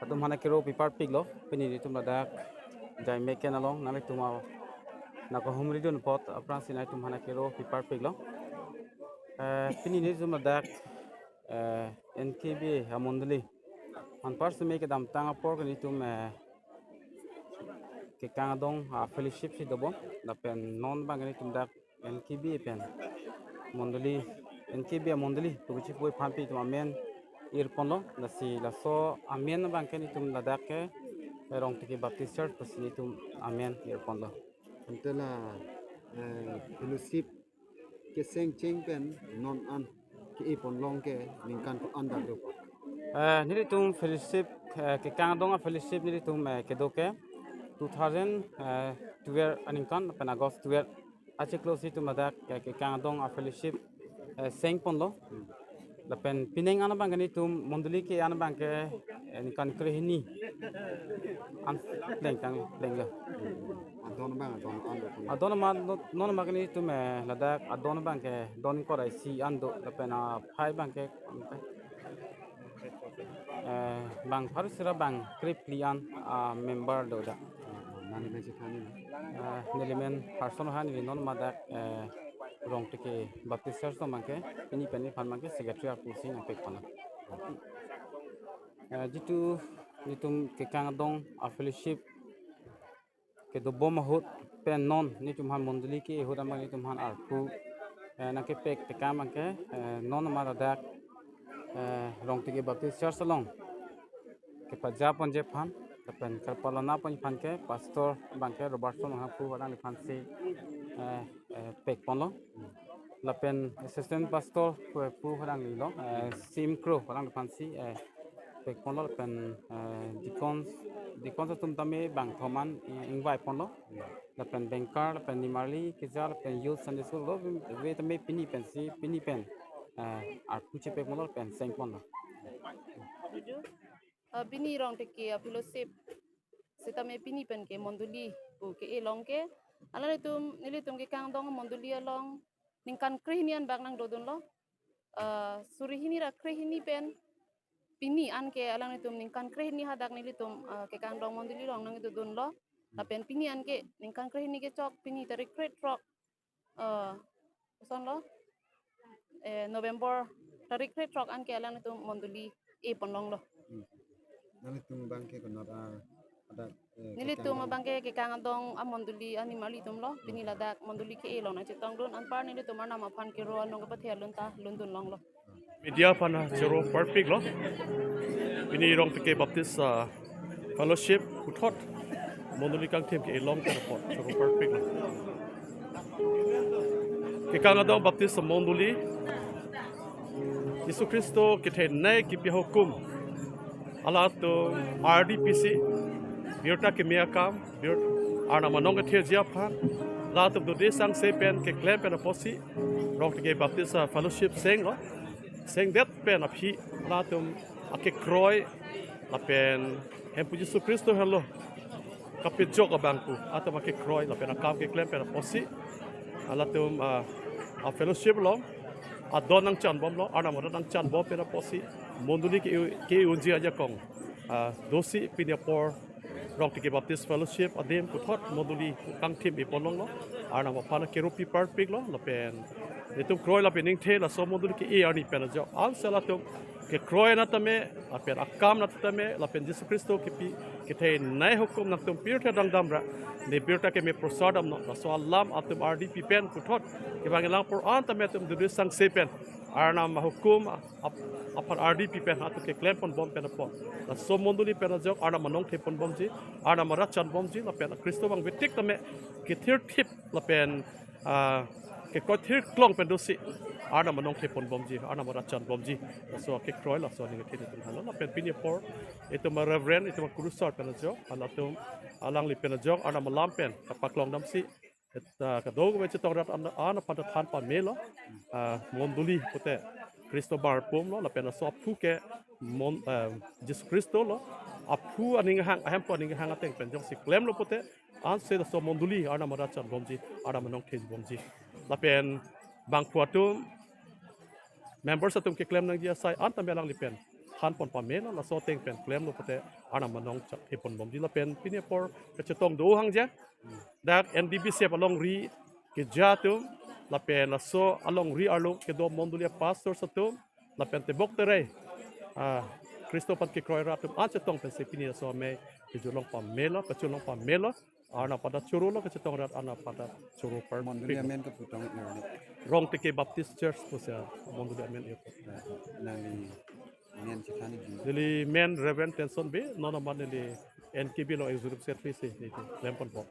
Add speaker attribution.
Speaker 1: Atum hana kiro pipar piglo pini tum ladak jai meken along nami tuma nako humri dun pot apran sinai tum hana kiro pipar piglo pini ni tum ladak NKB amondli an par se meke dam tanga por ni tum ke kanga dong a fellowship si dobo la pen non bang ni tum dak NKB pen mondli NKB amondli tu bichi poi phampi tum amen irpono nasi laso amen bangken itum ladake rong tiki baptist church pasini itum amen irpono
Speaker 2: antela fellowship ke seng cheng pen non an ke ipon long ke ningkan ko anda do
Speaker 1: nili tum fellowship ke kang donga fellowship nili tum ke doke 2012 aningkan pen agust 12 ache close itum ladak ke kang dong fellowship seng ponlo lapen pineng ana bangani tum monduli ke ana bangke ni kan krehini an lengga adon ma non magani tum ladak adon bangke don korai si ando lapen phai bangke bang harusira bang kriplian member doda
Speaker 2: nani meje khani
Speaker 1: nelimen person hani non madak rong tike baptist church to mangke ini pani fan mangke secretary kursi ngapek pana jitu nitum ke kang dong fellowship ke do bom hot pen non nitum han mondli ke hoda mangni tum han arpu na ke pek te kam mangke non mara dak rong tike baptist church long ke pajapon je phan pen kalpalana pon phan ke pastor bangke robertson ha pu wadang phan si pek ponlo lapen assistant pastor pu wadang lo sim crew wadang phan si pek ponlo pen dikon tum tame bang thoman invite ponlo lapen bengkar lapen nimarli kizar pen youth sunday school lo we tame pini pen arpu che pek ponlo pen seng ponlo
Speaker 3: bini rong teki fellowship sitame pini pen ke monduli u ke elong ke ala nilitum ke kang dong monduli along ningkan krihnian bang nang dodon lo surihini ra krihni pen pini an ke alang nitum ningkan krihni hadak nilitum ke kang dong monduli long nang dodon lo pen pini an ke ningkan krihni ke chok pini tarik create rock son lo November tarik create rock an ke alang nitum monduli ponlong lo
Speaker 2: nani tum bangke ko nada ada
Speaker 3: nilitum bangke ke kang dong monduli animali tum lo pini ladak monduli ke elong na chitong don an par nilitum ar nama phan ke ro anong ka pathialun ta lundun long lo
Speaker 4: media pana zero perfect lo ini rong tike baptist fellowship uthot monduli kang them ke long ka report zero perfect lo ke kang adong baptist monduli Yesu Kristo ke the nai ki pi hukum ala to RDPC biota ke mea kam biot ana manong ke thia jia phan la to do desang se pen ke claim pen aposi rong ke baptist fellowship seng lo seng det pen aphi la to ake kroi la pen hem pu Yesu Kristo hello kapit jok abangku atau ake kroi la pen akam ke claim pen aposi ala to a fellowship lo adon nang chan bom lo ana mo nang chan bom pen aposi monduli ke unji aja kong dosi pinapor rong tike baptist fellowship adem kuthot monduli kang thim ipolong lo arna ma phana kerupi perfect lo lapen etum kroi lapen ning the la so monduli ke ani pen jo al sala tum ke kroi na tame lapen akam na tame lapen Jesus Kristo ke the nai hukum na tum pirtha dang damra ne pirtha ke me prosadam no so alam atum RDP pen kuthot ke bangelang por an tame tum du sang sepen arna ma hukum apan RDP pen atu ke claim pon bom pen apon la so monduli pen jok arna manong the pon bom ji arna ma rachan bom ji la pen Kristo bang vitik tame ke thir tip la pen ke ko thir klong pen dosi arna manong the pon bom ji arna ma rachan bom ji so ke kroi la so ni ke tin halo la pen pini por itu ma reverend itu ma kurusar pen jok ala tum alang li pen jok arna ma lam pen kapaklong dam si kadog me chitong rat ana pada than pa melo monduli pote Kristo bar pom lo la pena so phu ke Jesus Kristo lo aphu aning hang ahem po aning hang ateng pen jong si klem lo pote an se so monduli ana mara chan bomji ana manong thej bomji la pen bang phuatum members atum ke claim nang dia sai an tamelang lipen han pon pamena la so teng pen claim no pate ana manong chak ipon bom di la pen pinia por ke chetong do hang ja dak NDB sep along ri ke jatum la pen la so along ri arlo ke do mondulia pastor satum la pen te bok tere Kristo pat ke kroy ratum an chetong pen se pinia so me ke julong pamela ke julong pamela ana pada churu lo ke chetong rat ana pada churu per
Speaker 2: Mondulia men ke putong ironi.
Speaker 4: rong te ke Baptist Church po sa mondulia men ito
Speaker 2: Nang men cikani di.
Speaker 4: Jadi men Reverend Tenson B, nona man nili NKB lo executive service ni lempon po.